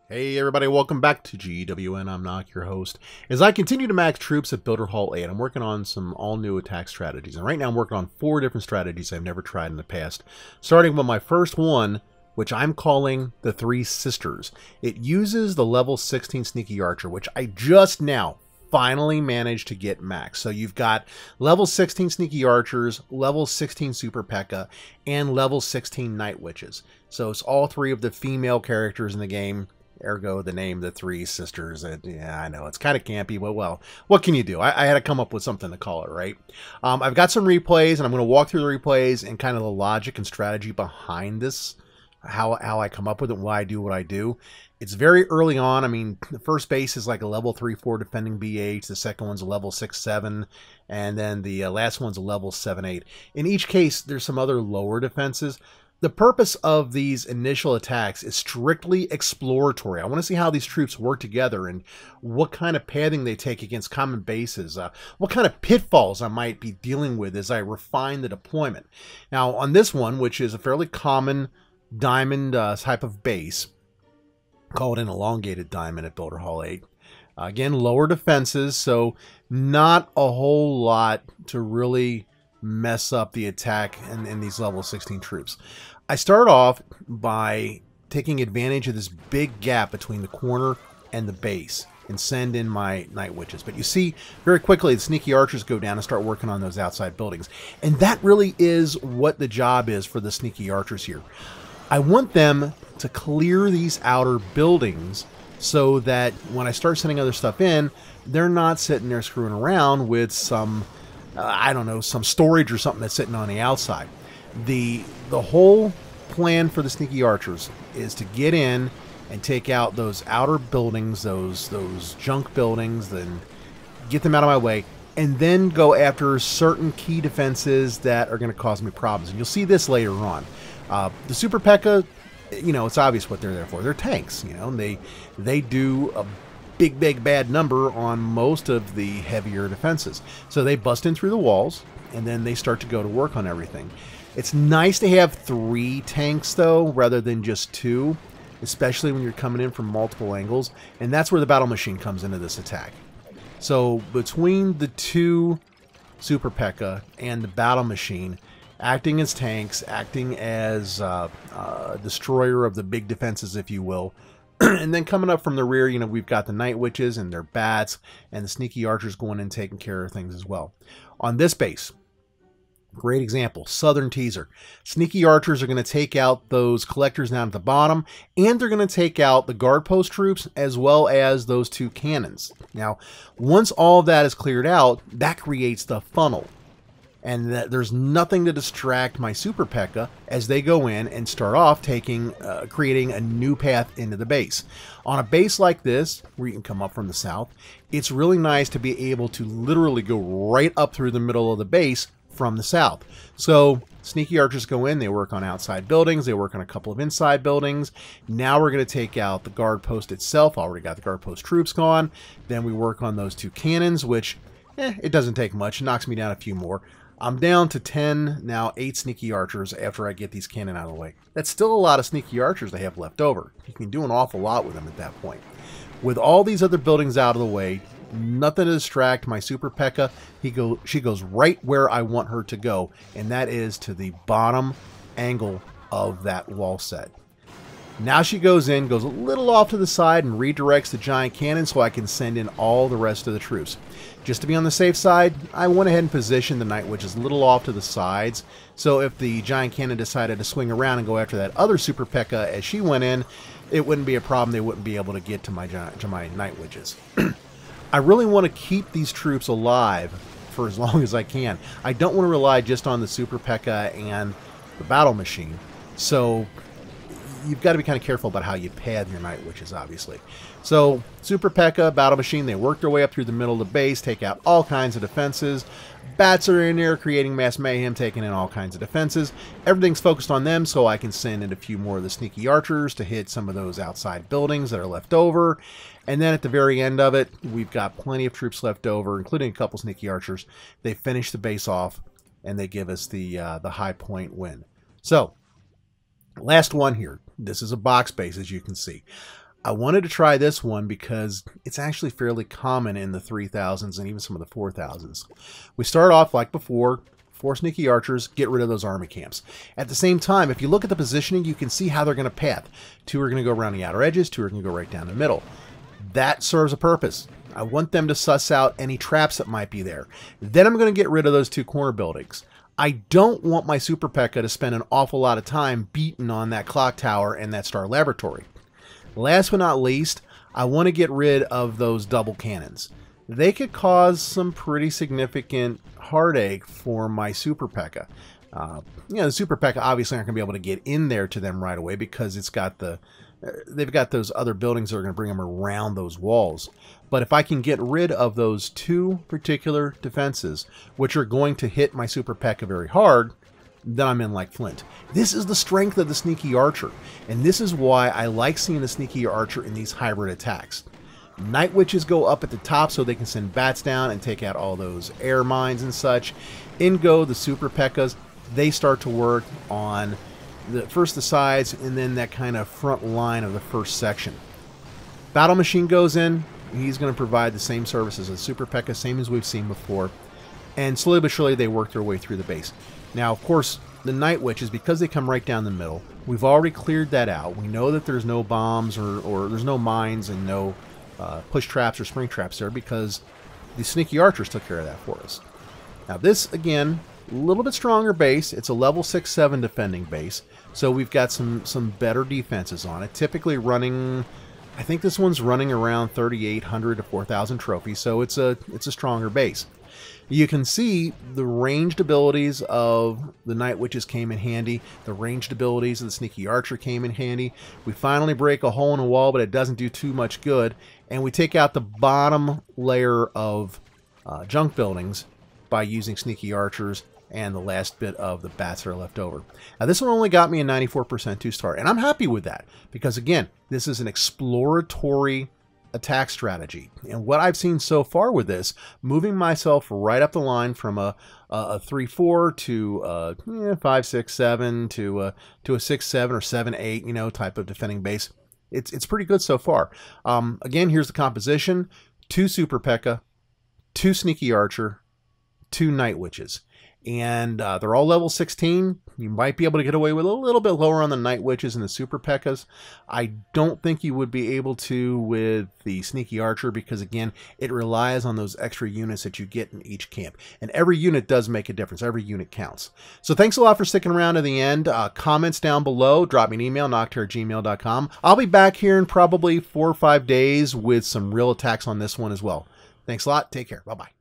Hey everybody, welcome back to GWN. I'm Knock, your host. As I continue to max troops at Builder Hall 8, I'm working on some all-new attack strategies. And right now I'm working on 4 different strategies I've never tried in the past. Starting with my first one, which I'm calling the Three Sisters. It uses the level 16 Sneaky Archer, which I just now finally managed to get max. So you've got level 16 Sneaky Archers, level 16 Super P.E.K.K.A, and level 16 Night Witches. So it's all 3 of the female characters in the game. Ergo, the name, the Three Sisters. Yeah, I know, it's kind of campy, but well, what can you do? I had to come up with something to call it, right? I've got some replays, and I'm going to walk through the replays and kind of the logic and strategy behind this, how I come up with it, why I do what I do. It's very early on. I mean, the first base is like a level 3-4 defending BH, the second one's a level 6-7, and then the last one's a level 7-8. In each case, there's some other lower defenses. The purpose of these initial attacks is strictly exploratory. I want to see how these troops work together and what kind of pathing they take against common bases, what kind of pitfalls I might be dealing with as I refine the deployment. Now, on this one, which is a fairly common diamond type of base, called an elongated diamond at Builder Hall 8, again, lower defenses, so not a whole lot to really mess up the attack in these level 16 troops. I start off by taking advantage of this big gap between the corner and the base and send in my Night Witches. But you see very quickly the Sneaky Archers go down and start working on those outside buildings. And that really is what the job is for the Sneaky Archers here. I want them to clear these outer buildings so that when I start sending other stuff in, they're not sitting there screwing around with some I don't know, some storage or something that's sitting on the outside. The whole plan for the Sneaky Archers is to get in and take out those outer buildings, those junk buildings, then get them out of my way, and then go after certain key defenses that are going to cause me problems. And you'll see this later on. The Super P.E.K.K.A, you know, it's obvious what they're there for. They're tanks, you know, and they do a big bad number on most of the heavier defenses. So they bust in through the walls and then they start to go to work on everything. It's nice to have 3 tanks though rather than just 2, especially when you're coming in from multiple angles, and that's where the battle machine comes into this attack. So between the 2 Super P.E.K.K.A and the battle machine, acting as tanks, acting as a destroyer of the big defenses, if you will. And then coming up from the rear, you know, we've got the Night Witches and their bats and the Sneaky Archers going in and taking care of things as well. On this base, great example, Southern Teaser. Sneaky Archers are going to take out those collectors down at the bottom, and they're going to take out the guard post troops as well as those 2 cannons. Now, once all of that is cleared out, that creates the funnel. And that there's nothing to distract my Super P.E.K.K.A as they go in and start off creating a new path into the base. On a base like this, where you can come up from the south, it's really nice to be able to literally go right up through the middle of the base from the south. So Sneaky Archers go in, they work on outside buildings, they work on a couple of inside buildings. Now we're going to take out the guard post itself. Already got the guard post troops gone. Then we work on those 2 cannons, which it doesn't take much. It knocks me down a few more. I'm down to 10, now 8 Sneaky Archers after I get these cannon out of the way. That's still a lot of Sneaky Archers they have left over. You can do an awful lot with them at that point. With all these other buildings out of the way, nothing to distract my Super P.E.K.K.A. She goes right where I want her to go, and that is to the bottom angle of that wall set. Now she goes in, goes a little off to the side, and redirects the giant cannon so I can send in all the rest of the troops. Just to be on the safe side, I went ahead and positioned the Night Witches a little off to the sides, so if the giant cannon decided to swing around and go after that other Super P.E.K.K.A as she went in, it wouldn't be a problem. They wouldn't be able to get to my Night Witches. I really want to keep these troops alive for as long as I can. I don't want to rely just on the Super P.E.K.K.A and the battle machine, so you've got to be kind of careful about how you pad your Night Witches, obviously. So, Super P.E.K.K.A, battle machine, they work their way up through the middle of the base, take out all kinds of defenses. Bats are in there creating mass mayhem, taking in all kinds of defenses. Everything's focused on them, so I can send in a few more of the Sneaky Archers to hit some of those outside buildings that are left over. And then at the very end of it, we've got plenty of troops left over, including a couple Sneaky Archers. They finish the base off, and they give us the high point win. So, last one here. This is a box base, as you can see. I wanted to try this one because it's actually fairly common in the 3000s and even some of the 4000s. We start off like before, 4 sneaky archers, get rid of those army camps. At the same time, if you look at the positioning, you can see how they're going to path. 2 are going to go around the outer edges, 2 are going to go right down the middle. That serves a purpose. I want them to suss out any traps that might be there. Then I'm going to get rid of those 2 corner buildings. I don't want my Super P.E.K.K.A to spend an awful lot of time beating on that clock tower and that star laboratory. Last but not least, I want to get rid of those double cannons. They could cause some pretty significant heartache for my Super P.E.K.K.A. The Super P.E.K.K.A obviously aren't going to be able to get in there to them right away because it's got they've got those other buildings that are going to bring them around those walls. But if I can get rid of those 2 particular defenses, which are going to hit my Super P.E.K.K.A very hard, then I'm in like Flint. This is the strength of the Sneaky Archer, and this is why I like seeing the Sneaky Archer in these hybrid attacks. Night Witches go up at the top so they can send bats down and take out all those air mines and such. In go the Super P.E.K.K.As. They start to work on first the sides and then that kind of front line of the first section. Battle Machine goes in. He's going to provide the same services as Super P.E.K.K.A, same as we've seen before. And slowly but surely they work their way through the base. Now, of course, the Night Witches, because they come right down the middle, we've already cleared that out. We know that there's no bombs or there's no mines and no push traps or spring traps there because the Sneaky Archers took care of that for us. Now this, again, a little bit stronger base. It's a level 6-7 defending base, so we've got some better defenses on it. Typically running, I think this one's running around 3,800 to 4,000 trophies, so it's a stronger base. You can see the ranged abilities of the Night Witches came in handy. The ranged abilities of the Sneaky Archer came in handy. We finally break a hole in a wall, but it doesn't do too much good. And we take out the bottom layer of junk buildings by using Sneaky Archers and the last bit of the bats that are left over. Now this one only got me a 94% 2-star, and I'm happy with that because, again, this is an exploratory attack strategy. And what I've seen so far with this, moving myself right up the line from a 3-4 to 5-6-7 to a 6-7 or 7-8, type of defending base, it's pretty good so far. Again, here's the composition: 2 Super P.E.K.K.A, 2 Sneaky Archer, 2 Night Witches. And they're all level 16. You might be able to get away with a little bit lower on the Night Witches and the Super P.E.K.K.As. I don't think you would be able to with the Sneaky Archer because, again, it relies on those extra units that you get in each camp. And every unit does make a difference. Every unit counts. So thanks a lot for sticking around to the end. Comments down below. Drop me an email, knockterror@gmail.com. I'll be back here in probably 4 or 5 days with some real attacks on this one as well. Thanks a lot. Take care. Bye-bye.